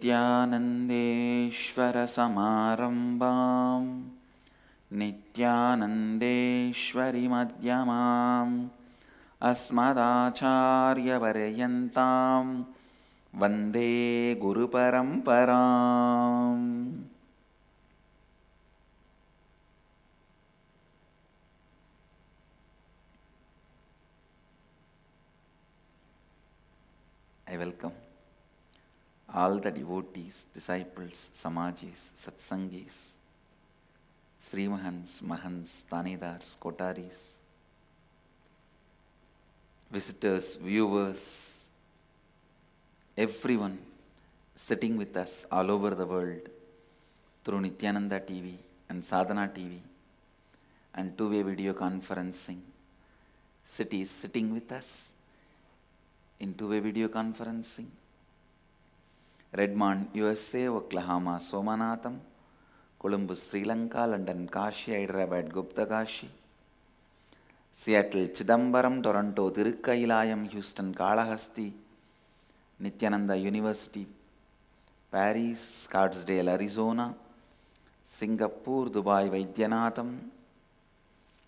नित्यानन्देश्वरसमारम्भां नित्यानन्देश्वरिमध्यमाम् अस्मदाचार्यपर्यन्तां वन्दे गुरुपरम्पराम्. I welcome all the devotees, disciples, samajis, satsangis, Srimahans, Mahans, Tanidars, Kotaris, visitors, viewers, everyone sitting with us all over the world through Nityananda TV and Sadhana TV and two-way video conferencing. Cities sitting with us in two-way video conferencing. Redmond, USA, Oklahoma, Somanatham, Colombo, Sri Lanka, London, Kashi, Hyderabad, Gupta Kashi, Seattle, Chidambaram, Toronto, Tirukailayam, Houston, Kalahasti, Nityananda University, Paris, Scottsdale, Arizona, Singapore, Dubai, Vaidyanatham,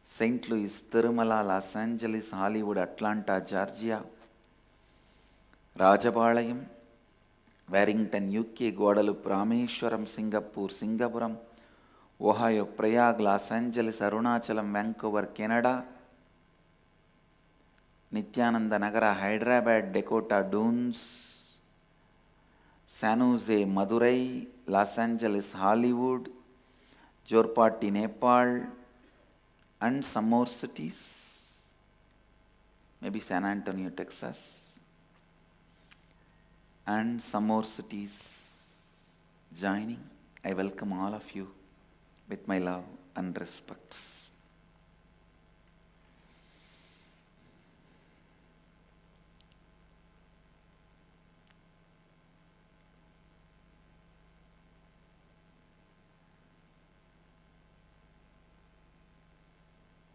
St. Louis, Tirumala, Los Angeles, Hollywood, Atlanta, Georgia, Rajapalayam, Warrington, UK, Guadalupe, Rameshwaram, Singapore, Singapuram, Ohio, Prayag, Los Angeles, Arunachalam, Vancouver, Canada, Nityananda Nagara, Hyderabad, Dakota Dunes, San Jose, Madurai, Los Angeles, Hollywood, Jorpati, Nepal, and some more cities, maybe San Antonio, Texas, and some more cities joining. I welcome all of you with my love and respects.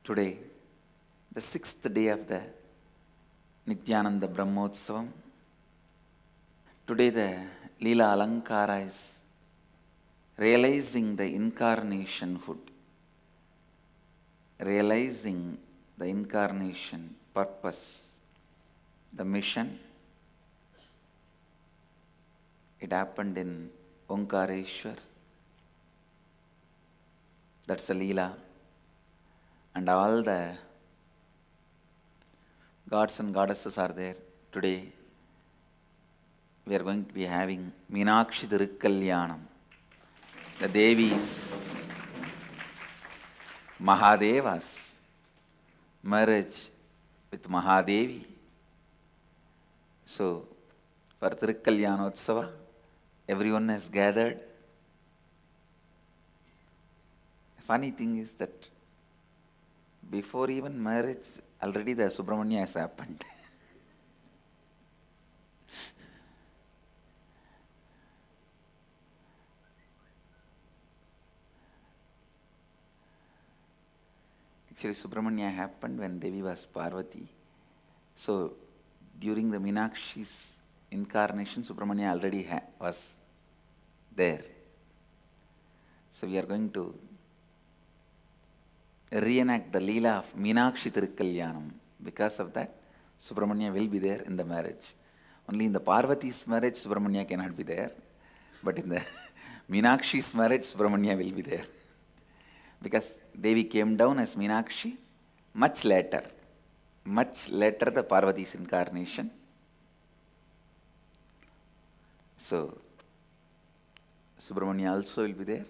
Today, the 6th day of the Nityananda Brahmotsavam. Today the Leela Alankara is realizing the incarnationhood, realizing the incarnation purpose, the mission. It happened in Omkareshwar. That's the Leela. And all the gods and goddesses are there. Today we are going to be having Meenakshi Tirukkalyanam. The Devis, Mahadevas merge with Mahadevi. So, for Tirukkalyanotsava, everyone has gathered. The funny thing is that before even marriage, already the Subramanya has happened. Actually, Subramanya happened when Devi was Parvati. So, during the Meenakshi's incarnation, Subramanya already was there. So, we are going to reenact the Leela of Meenakshi Tirukkalyanam. Because of that, Subramanya will be there in the marriage. Only in the Parvati's marriage, Subramanya cannot be there. But in the Meenakshi's marriage, Subramanya will be there. Because Devi came down as Meenakshi much later the Parvati's incarnation. So, Subramanya also will be there.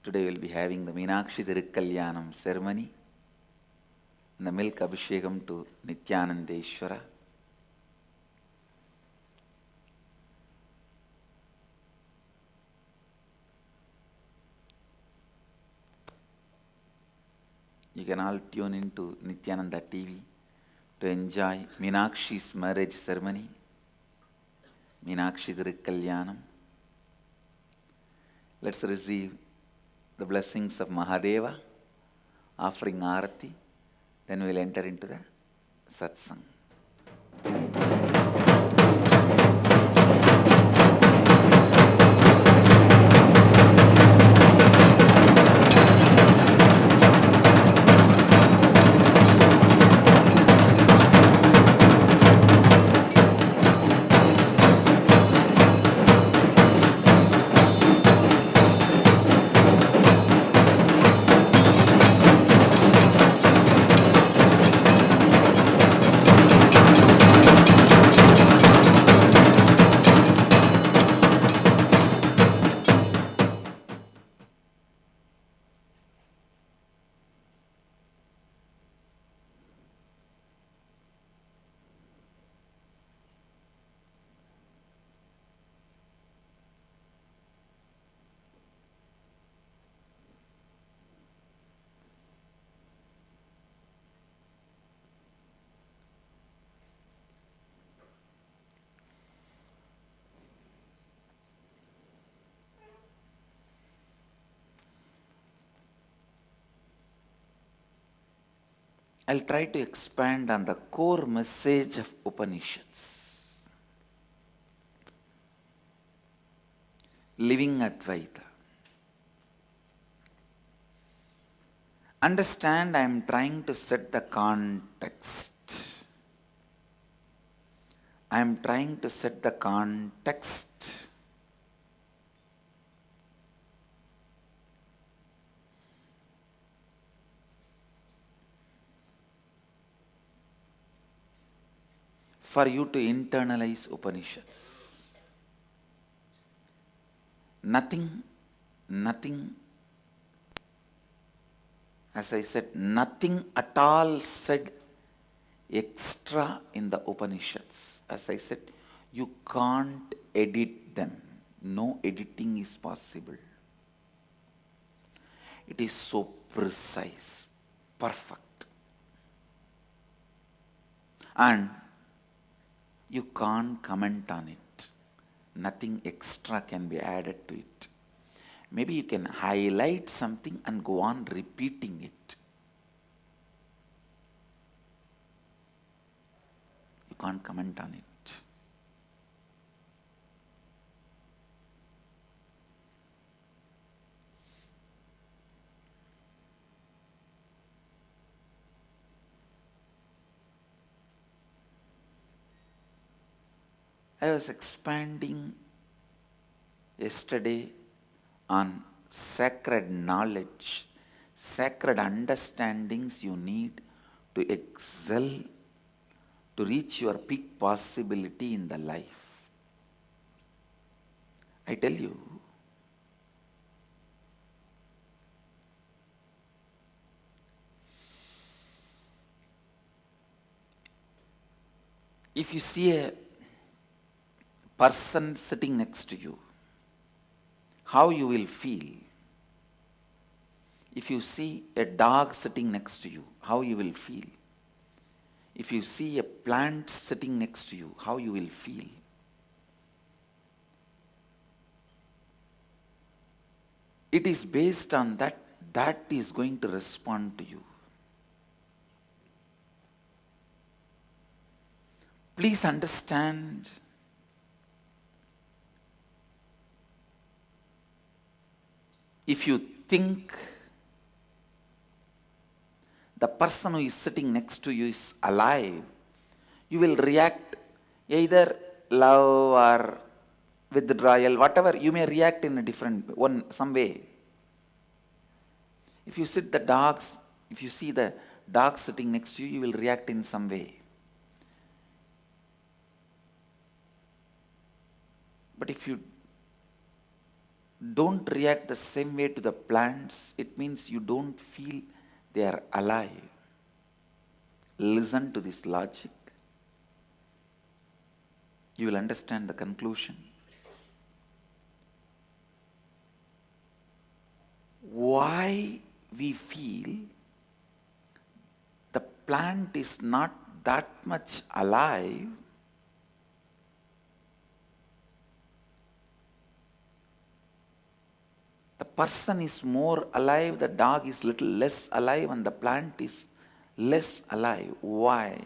Today we will be having the Meenakshi Tirukkalyanam ceremony and the milk abhishekam to Nityanandeshwara. You can all tune into Nityananda TV to enjoy Meenakshi's marriage ceremony, Meenakshi Tirukkalyanam. Let's receive the blessings of Mahadeva, offering Arati, then we'll enter into the Satsang. I'll try to expand on the core message of Upanishads. Living Advaita. Understand, I am trying to set the context. I am trying to set the context. For you to internalize Upanishads. Nothing, as I said, nothing at all said extra in the Upanishads. As I said, you can't edit them. No editing is possible. It is so precise, perfect. And you can't comment on it. Nothing extra can be added to it. Maybe you can highlight something and go on repeating it. You can't comment on it. I was expanding yesterday on sacred knowledge, sacred understandings you need to excel, to reach your peak possibility in the life. I tell you, if you see a person sitting next to you, how you will feel. If you see a dog sitting next to you, how you will feel. If you see a plant sitting next to you, how you will feel. It is based on that is going to respond to you. Please understand, if you think the person who is sitting next to you is alive, you will react either love or withdrawal, whatever. You may react in a different some way. If you see the dog sitting next to you, you will react in some way. But if you don't react the same way to the plants, it means you don't feel they are alive. Listen to this logic. You will understand the conclusion. Why we feel the plant is not that much alive? The person is more alive, the dog is little less alive, and the plant is less alive. Why?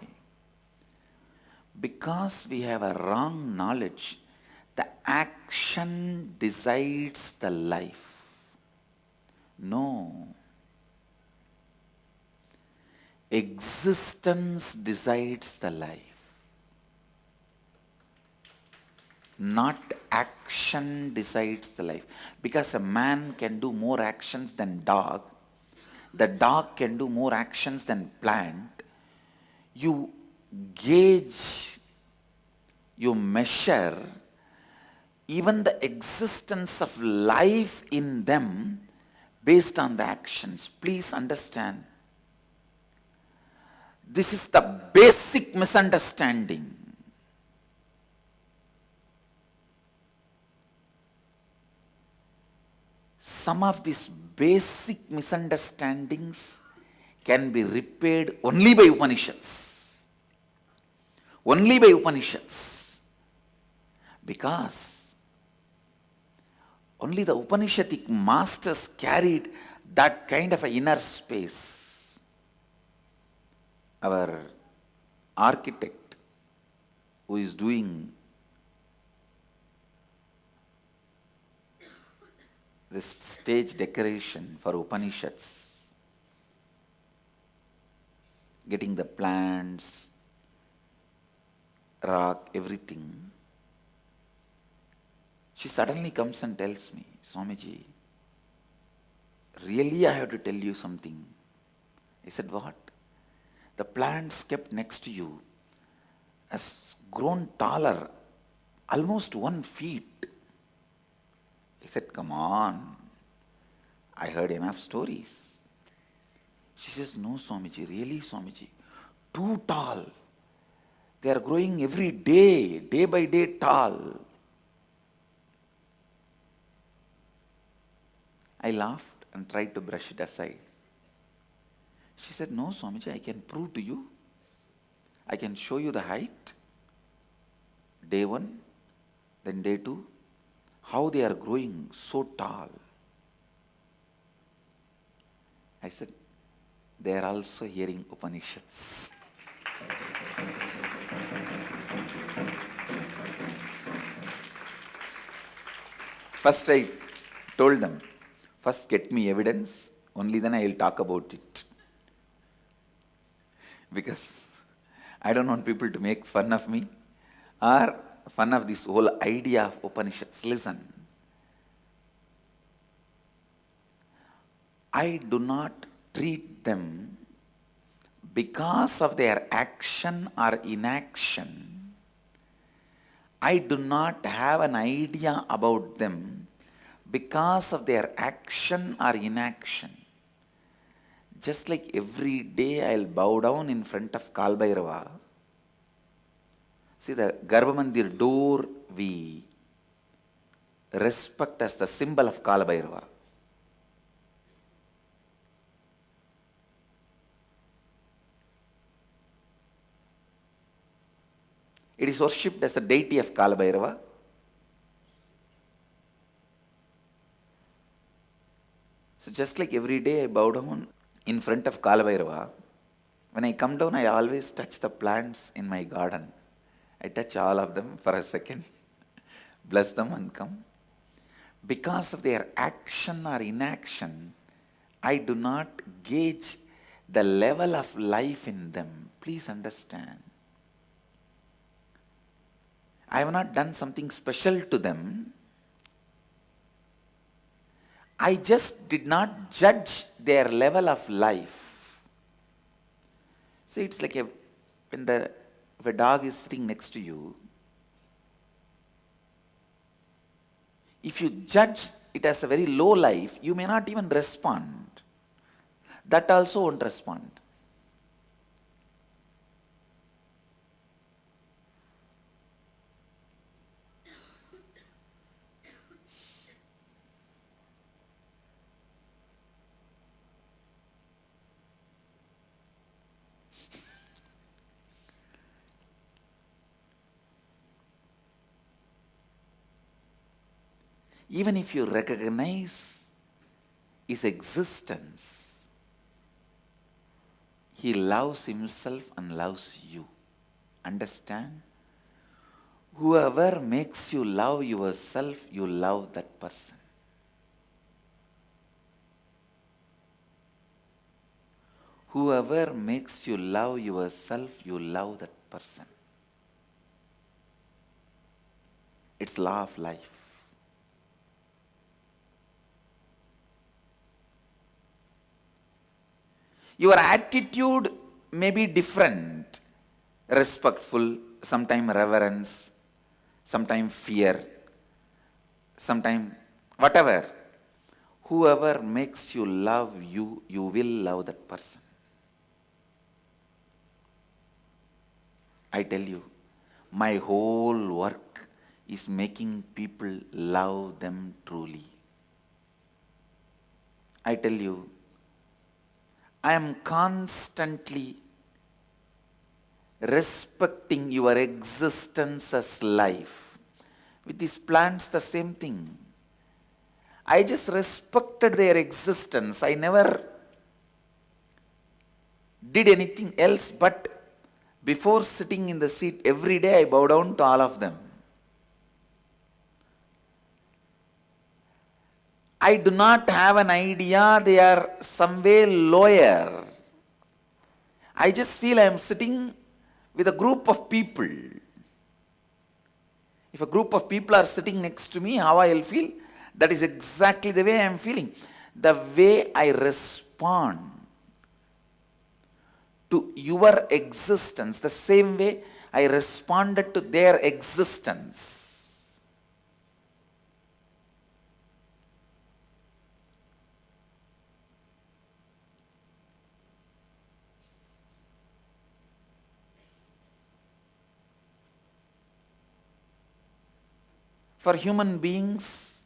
Because we have a wrong knowledge. The action decides the life. No. Existence decides the life. Not action decides the life. Because a man can do more actions than dog. The dog can do more actions than plant. You gauge, you measure even the existence of life in them based on the actions. Please understand. This is the basic misunderstanding. Some of these basic misunderstandings can be repaired only by Upanishads. Only by Upanishads. Because only the Upanishadic masters carried that kind of an inner space. our architect who is doing this stage decoration for Upanishads, getting the plants, rock, everything, she suddenly comes and tells me, Swamiji, really I have to tell you something. I said, what? The plants kept next to you has grown taller, almost 1 feet. I said, come on, I heard enough stories. She says, no Swamiji, really Swamiji, too tall. They are growing every day, day by day tall. I laughed and tried to brush it aside. She said, no Swamiji, I can prove to you. I can show you the height, day 1, then day 2, how they are growing so tall. I said, they are also hearing Upanishads. First I told them, first get me evidence, only then I will talk about it. Because I don't want people to make fun of me or fun of this whole idea of Upanishads. Listen, I do not treat them because of their action or inaction. I do not have an idea about them because of their action or inaction. Just like every day I'll bow down in front of Kal Bhairava. See, the Garbha Mandir door we respect as the symbol of Kal Bhairava. It is worshipped as the deity of Kal Bhairava. So just like every day I bow down in front of Kal Bhairava, when I come down I always touch the plants in my garden. I touch all of them for a second, bless them and come. Because of their action or inaction, I do not gauge the level of life in them. Please understand. I have not done something special to them. I just did not judge their level of life. See, it's like when if a dog is sitting next to you, if you judge it as a very low life, you may not even respond. That also won't respond. Even if you recognize his existence, he loves himself and loves you. Understand? Whoever makes you love yourself, you love that person. Whoever makes you love yourself, you love that person. It's law of life. Your attitude may be different, respectful, sometimes reverence, sometimes fear, sometimes whatever. Whoever makes you love you, you will love that person. I tell you, my whole work is making people love them truly. I tell you, I am constantly respecting your existence as life. With these plants, the same thing. I just respected their existence. I never did anything else, but before sitting in the seat every day I bow down to all of them. I do not have an idea they are some way lower. I just feel I am sitting with a group of people. If a group of people are sitting next to me, how I will feel? That is exactly the way I am feeling. The way I respond to your existence, the same way I responded to their existence. For human beings,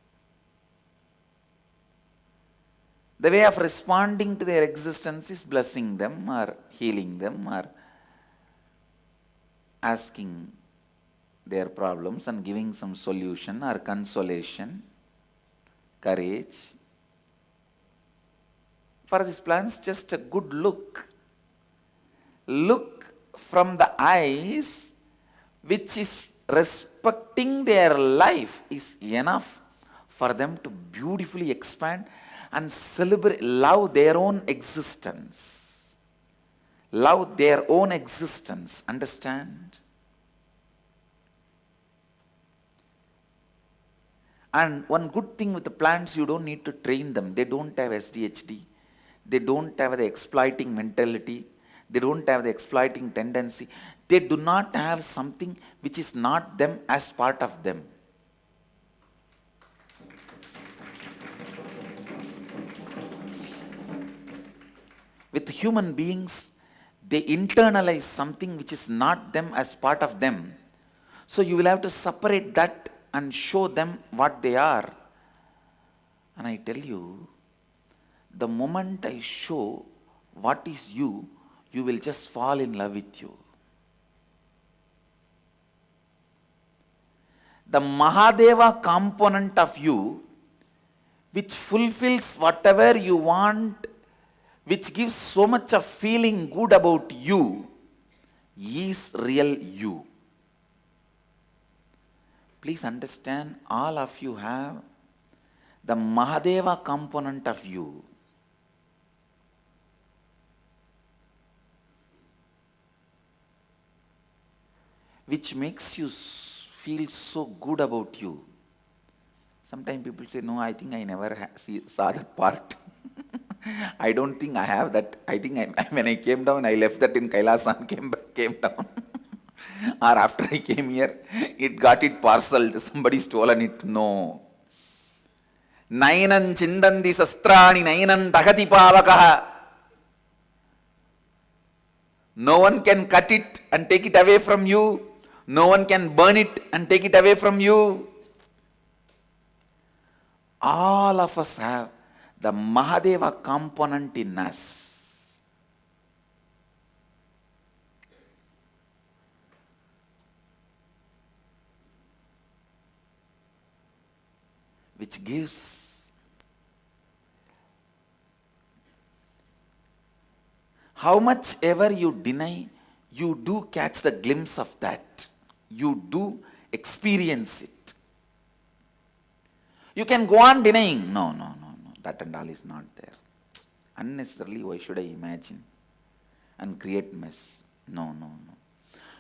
the way of responding to their existence is blessing them or healing them or asking their problems and giving some solution or consolation, courage. For these plants, just a good look. Look from the eyes which is respecting their life is enough for them to beautifully expand and celebrate, love their own existence. Love their own existence, understand? And one good thing with the plants, you don't need to train them. They don't have SDHD. They don't have the exploiting mentality. They don't have the exploiting tendency. They do not have something which is not them as part of them. With human beings, they internalize something which is not them as part of them. So you will have to separate that and show them what they are. And I tell you, the moment I show what is you, you will just fall in love with you. The Mahadeva component of you, which fulfills whatever you want, which gives so much of feeling good about you, is real you. Please understand, all of you have the Mahadeva component of you. Which makes you feel so good about you. Sometimes people say, no, I think I never saw that part. I don't think I have that. I think when I came down, I left that in Kailasan, came down. Or after I came here, it got it parceled. Somebody stolen it. No. Nainan chindandi sastrani nainan tahati pavakaha. No one can cut it and take it away from you. No one can burn it and take it away from you. All of us have the Mahadeva component in us. Which gives how much ever you deny, you do catch the glimpse of that. You do experience it. You can go on denying. No. That and all is not there. Unnecessarily, why should I imagine and create mess? No.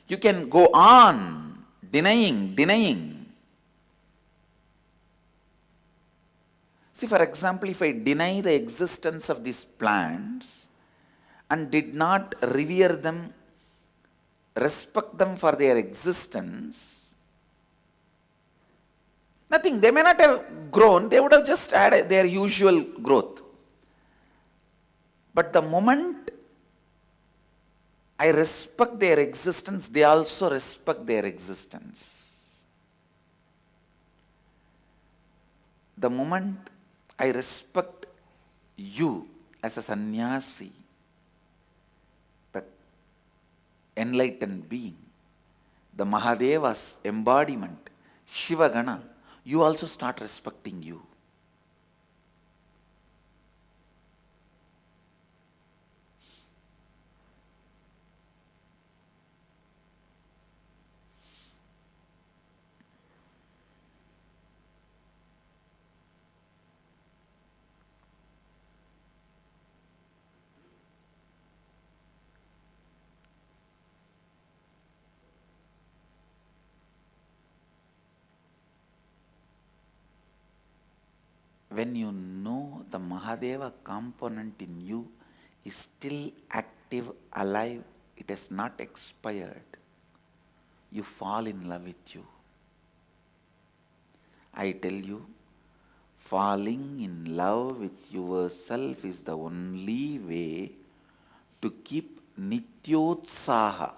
You can go on denying. See, for example, if I deny the existence of these plants and did not revere them, respect them for their existence, nothing. They may not have grown. They would have just had their usual growth. But the moment I respect their existence, they also respect their existence. The moment I respect you as a sannyasi, the enlightened being, the Mahadeva's embodiment, Shiva Gana, you also start respecting you. when you know the Mahadeva component in you is still active, alive, it has not expired, you fall in love with you. I tell you, falling in love with yourself is the only way to keep Nityotsaha,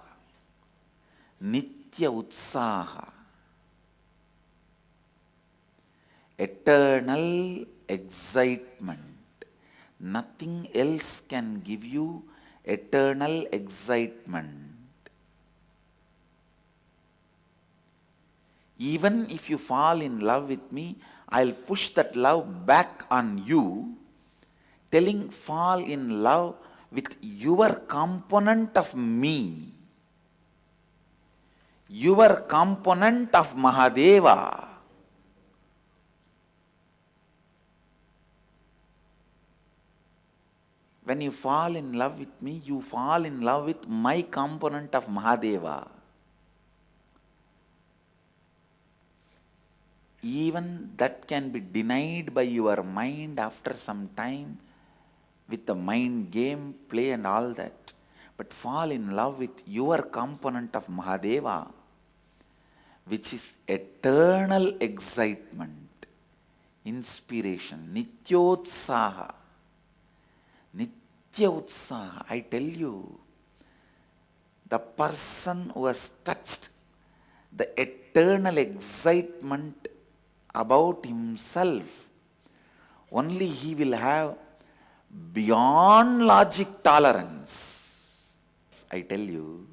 Nitya Utsaha, eternal excitement. Nothing else can give you eternal excitement. Even if you fall in love with me, I'll push that love back on you, telling fall in love with your component of me, your component of Mahadeva. When you fall in love with me, you fall in love with my component of Mahadeva. Even that can be denied by your mind after some time with the mind game, play and all that. But fall in love with your component of Mahadeva, which is eternal excitement, inspiration, Nityotsaha, Nitya Utsaha. I tell you, the person who has touched the eternal excitement about himself, only he will have beyond logic tolerance. I tell you,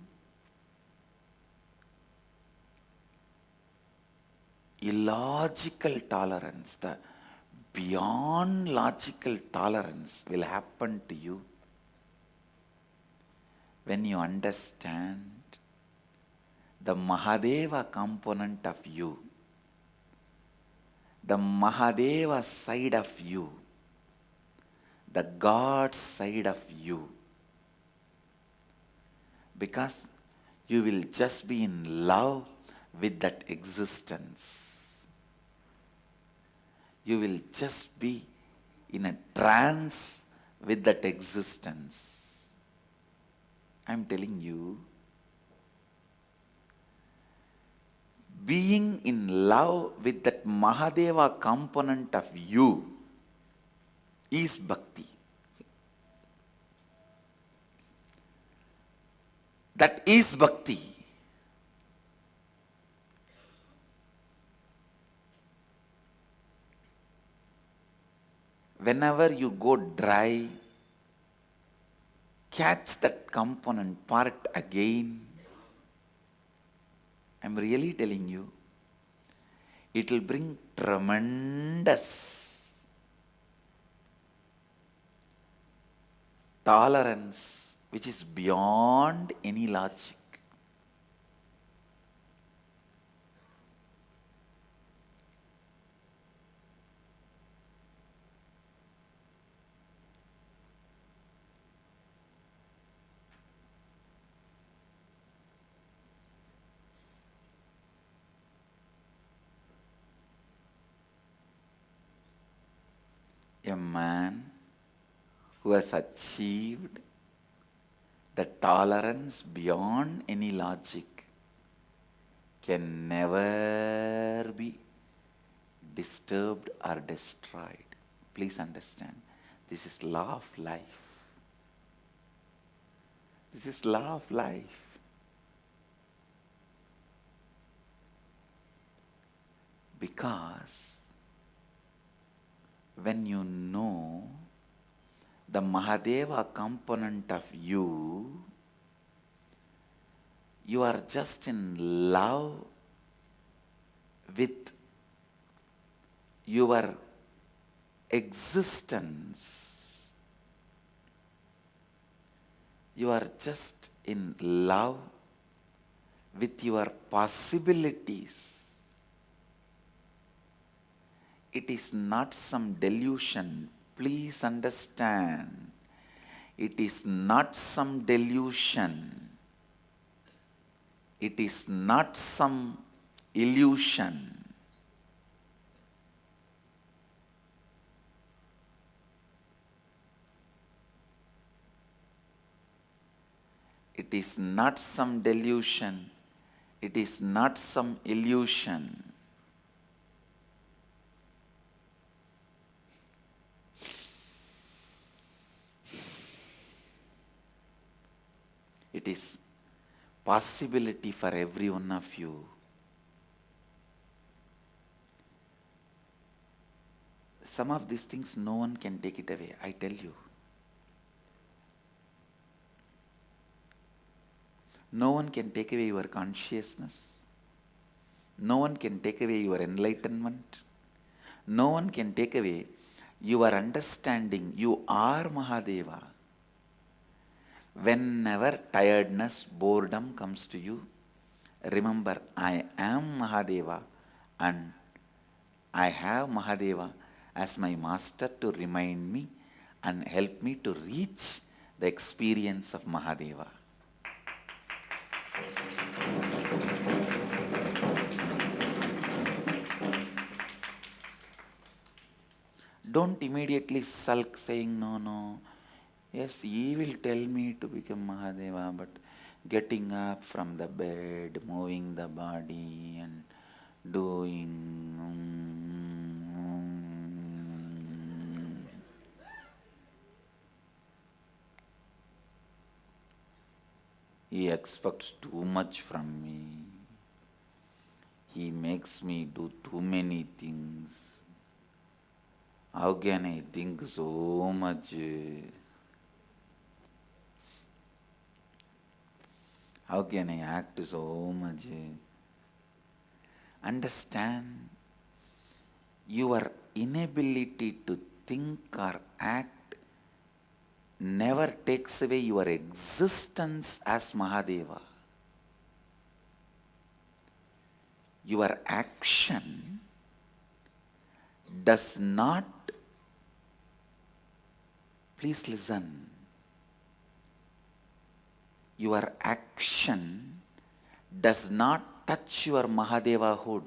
illogical tolerance, the beyond logical tolerance will happen to you when you understand the Mahadeva component of you, the Mahadeva side of you, the God side of you. Because you will just be in love with that existence. You will just be in a trance with that existence. I'm telling you, being in love with that Mahadeva component of you is bhakti. That is bhakti. Whenever you go dry, catch that component part again. I'm really telling you, it will bring tremendous tolerance which is beyond any logic. A man who has achieved the tolerance beyond any logic can never be disturbed or destroyed. Please understand, this is law of life. This is law of life. Because when you know the Mahadeva component of you, you are just in love with your existence. You are just in love with your possibilities. It is not some delusion. Please understand. It is not some delusion. It is not some illusion. It is not some delusion. It is not some illusion. It is possibility for every one of you. Some of these things no one can take it away, I tell you. No one can take away your consciousness. No one can take away your enlightenment. No one can take away your understanding. You are Mahadeva. Whenever tiredness, boredom comes to you, remember, I am Mahadeva and I have Mahadeva as my master to remind me and help me to reach the experience of Mahadeva. Don't immediately sulk saying, no, no. Yes, he will tell me to become Mahadeva, but getting up from the bed, moving the body and doing... He expects too much from me. He makes me do too many things. How can I think so much? How can I act so much? Understand, your inability to think or act never takes away your existence as Mahadeva. Your action does not, please listen, your action does not touch your Mahadevahood.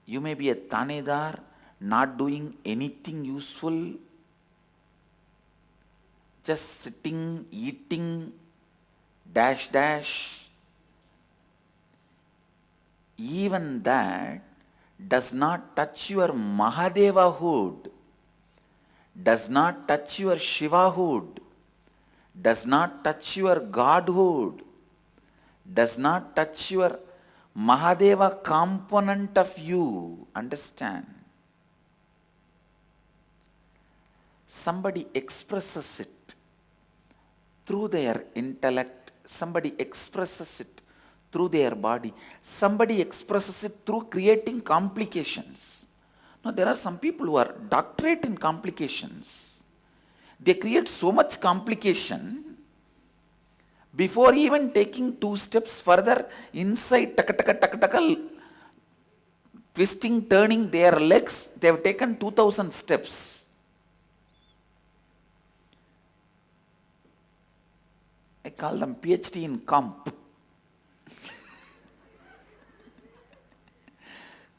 You may be a Tanedar, not doing anything useful, just sitting, eating, dash dash. Even that does not touch your Mahadevahood, does not touch your Shivahood, does not touch your Godhood, does not touch your Mahadeva component of you. Understand? Somebody expresses it through their intellect, somebody expresses it through their body, somebody expresses it through creating complications. Now there are some people who are doctorate in complications. They create so much complication, before even taking 2 steps further inside, twisting, turning their legs, they have taken 2000 steps. I call them PhD in comp.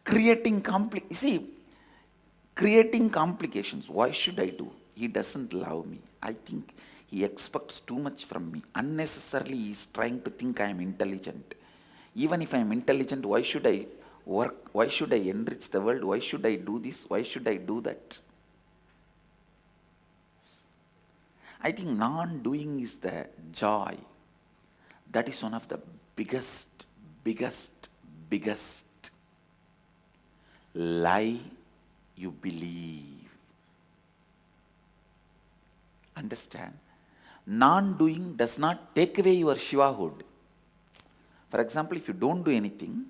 Creating complications. Why should I do? He doesn't love me. I think he expects too much from me. Unnecessarily he is trying to think I am intelligent. Even if I am intelligent, why should I work? Why should I enrich the world? Why should I do this? Why should I do that? I think non-doing is the joy. That is one of the biggest lie you believe. Understand? Non-doing does not take away your Shivahood. For example, if you don't do anything,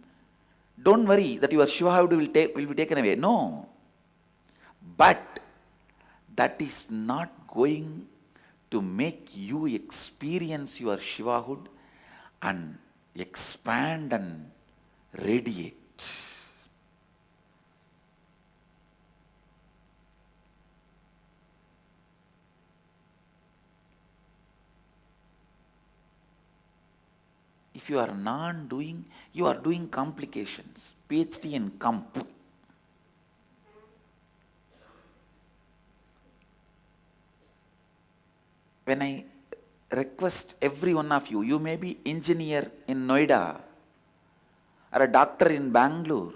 don't worry that your Shivahood will be taken away. No. But that is not going to make you experience your Shivahood and expand and radiate. If you are non-doing, you are doing complications. PhD in comp. when I request every one of you, you may be engineer in Noida or a doctor in Bangalore,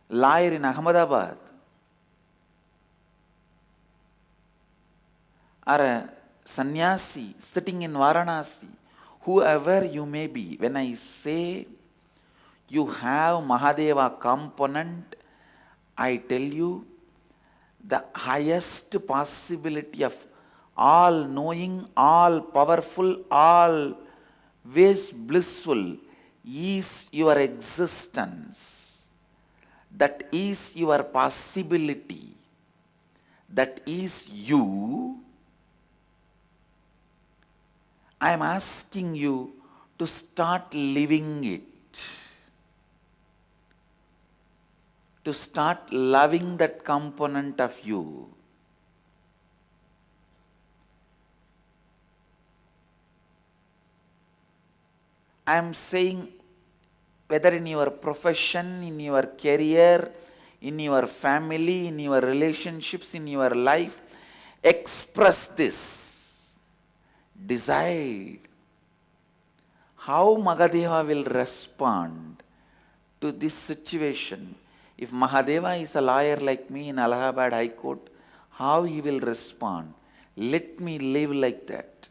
lawyer in Ahmedabad, or a sannyasi sitting in Varanasi, whoever you may be, when I say you have Mahadeva component, I tell you the highest possibility of all knowing, all powerful, always blissful is your existence. That is your possibility. That is you. I am asking you to start living it. To start loving that component of you. I am saying, whether in your profession, in your career, in your family, in your relationships, in your life, express this. Decide how Mahadeva will respond to this situation. If Mahadeva is a lawyer like me in Allahabad High Court, how he will respond? Let me live like that.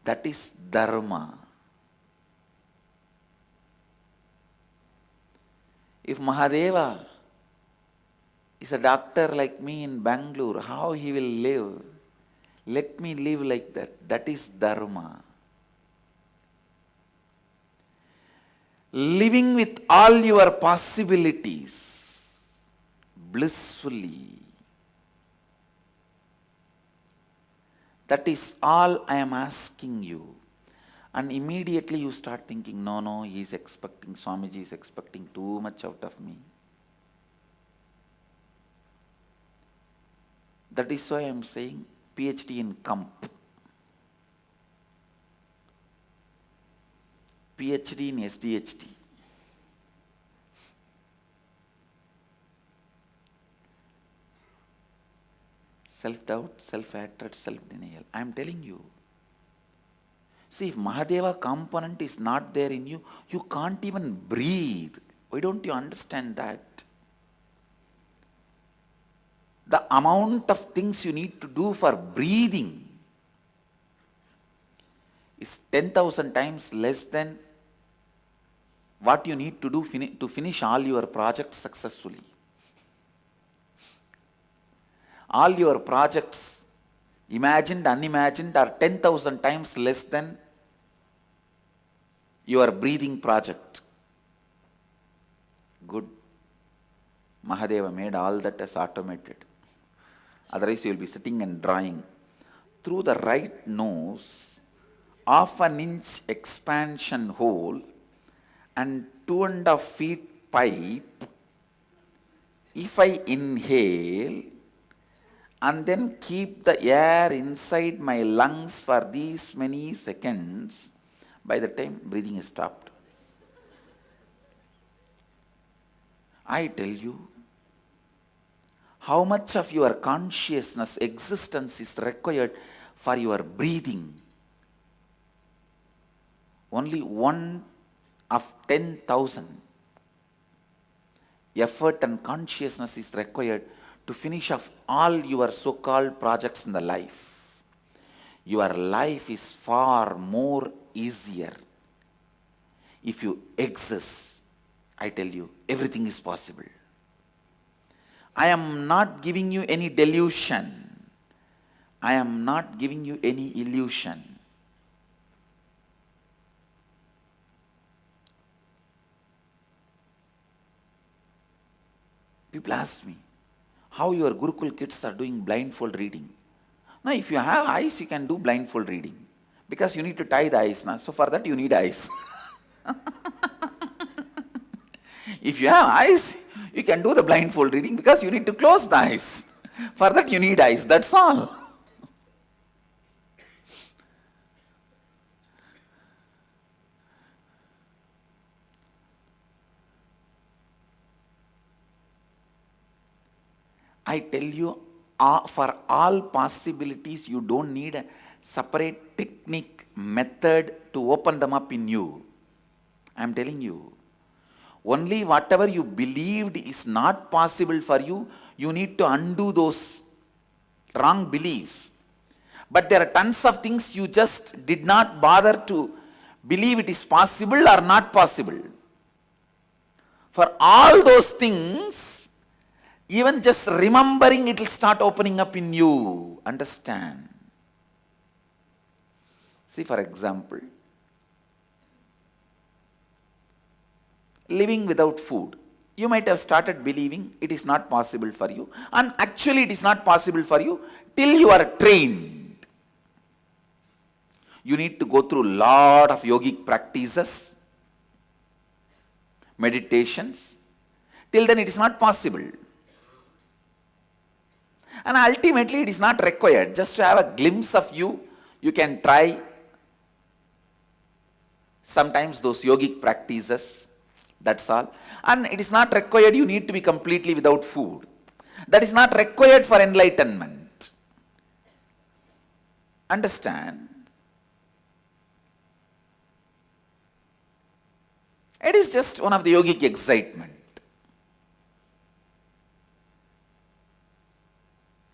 That is dharma. If Mahadeva is a doctor like me in Bangalore, how he will live? Let me live like that. That is dharma. Living with all your possibilities blissfully. That is all I am asking you. And immediately you start thinking, no, he is expecting, Swamiji is expecting too much out of me. That is why I am saying PhD in CUMP. PhD in SDHD. Self-doubt, self-hatred, self-denial. I am telling you. See, if Mahadeva component is not there in you, you can't even breathe. Why don't you understand that? The amount of things you need to do for breathing is 10,000 times less than what you need to do to finish all your projects successfully. All your projects, imagined, unimagined, are 10,000 times less than your breathing project. Good. Mahadeva made all that as automated. Otherwise, you will be sitting and drawing. Through the right nose, half an inch expansion hole and 2.5 feet pipe, if I inhale and then keep the air inside my lungs for these many seconds, by the time breathing is stopped. I tell you, how much of your consciousness, existence is required for your breathing? Only 1 of 10,000 effort and consciousness is required to finish off all your so-called projects in the life. Your life is far more easier if you exist. I tell you, everything is possible. I am not giving you any delusion. I am not giving you any illusion. People ask me, how your Gurukul kids are doing blindfold reading. Now, if you have eyes, you can do blindfold reading. Because you need to tie the eyes. Now. So for that, you need eyes. If you have eyes, you can do the blindfold reading because you need to close the eyes. For that, you need eyes. That's all. I tell you, for all possibilities, you don't need a separate technique, method to open them up in you. I am telling you. Only whatever you believed is not possible for you, you need to undo those wrong beliefs. But there are tons of things you just did not bother to believe it is possible or not possible. For all those things, even just remembering it will start opening up in you. Understand? See, for example, living without food. You might have started believing it is not possible for you, and actually it is not possible for you till you are trained. You need to go through a lot of yogic practices, meditations. Till then it is not possible. And ultimately it is not required. Just to have a glimpse of you, you can try sometimes those yogic practices. That's all. And it is not required you need to be completely without food. That is not required for enlightenment. Understand? It is just one of the yogic excitement.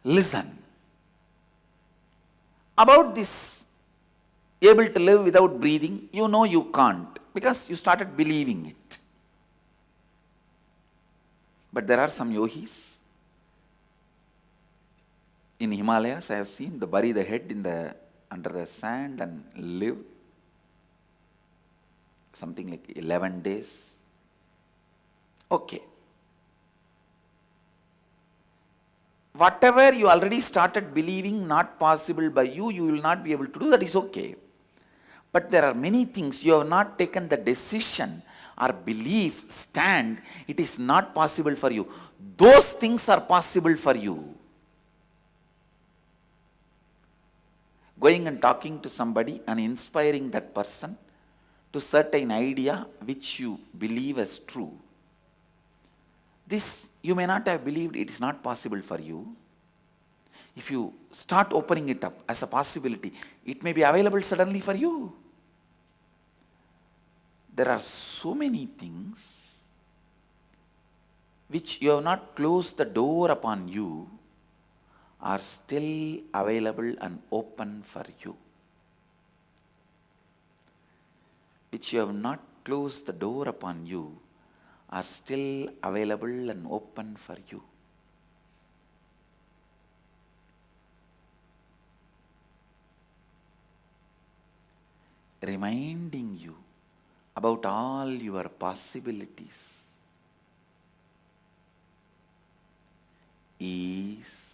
Listen. About this, able to live without breathing, you know you can't because you started believing it. But there are some yogis in Himalayas, I have seen, they bury the head under the sand and live something like 11 days. Okay. Whatever you already started believing not possible by you, you will not be able to do, that is okay. But there are many things you have not taken the decision or belief, stand, it is not possible for you. Those things are possible for you. Going and talking to somebody and inspiring that person to certain idea which you believe as true. This you may not have believed it is not possible for you. If you start opening it up as a possibility, it may be available suddenly for you. There are so many things which you have not closed the door upon you are still available and open for you. Which you have not closed the door upon you are still available and open for you. Reminding you about all your possibilities is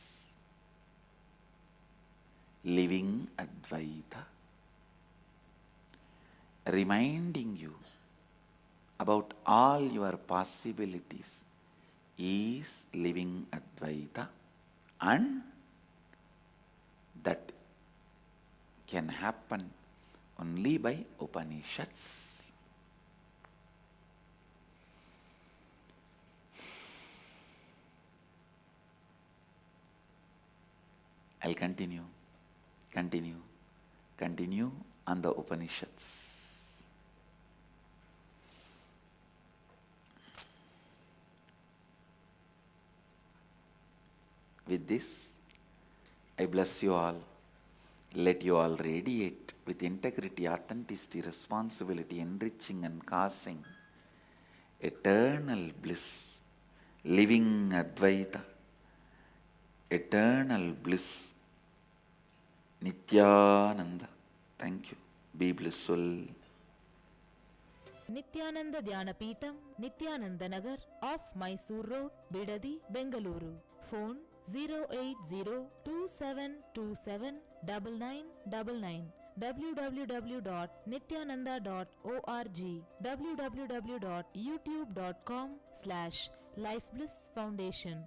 living Advaita. Reminding you about all your possibilities is living Advaita, and that can happen only by Upanishads. I'll continue on the Upanishads. With this, I bless you all. Let you all radiate with integrity, authenticity, responsibility, enriching and causing eternal bliss, living Advaita, eternal bliss, Nityananda. Thank you. Be blissful. Nityananda Dhyanapitham, Nityananda Nagar, off Mysore Road, Bidadi, Bengaluru. Phone 08027279999. www.nityananda.org. www.youtube.com/Life Bliss Foundation.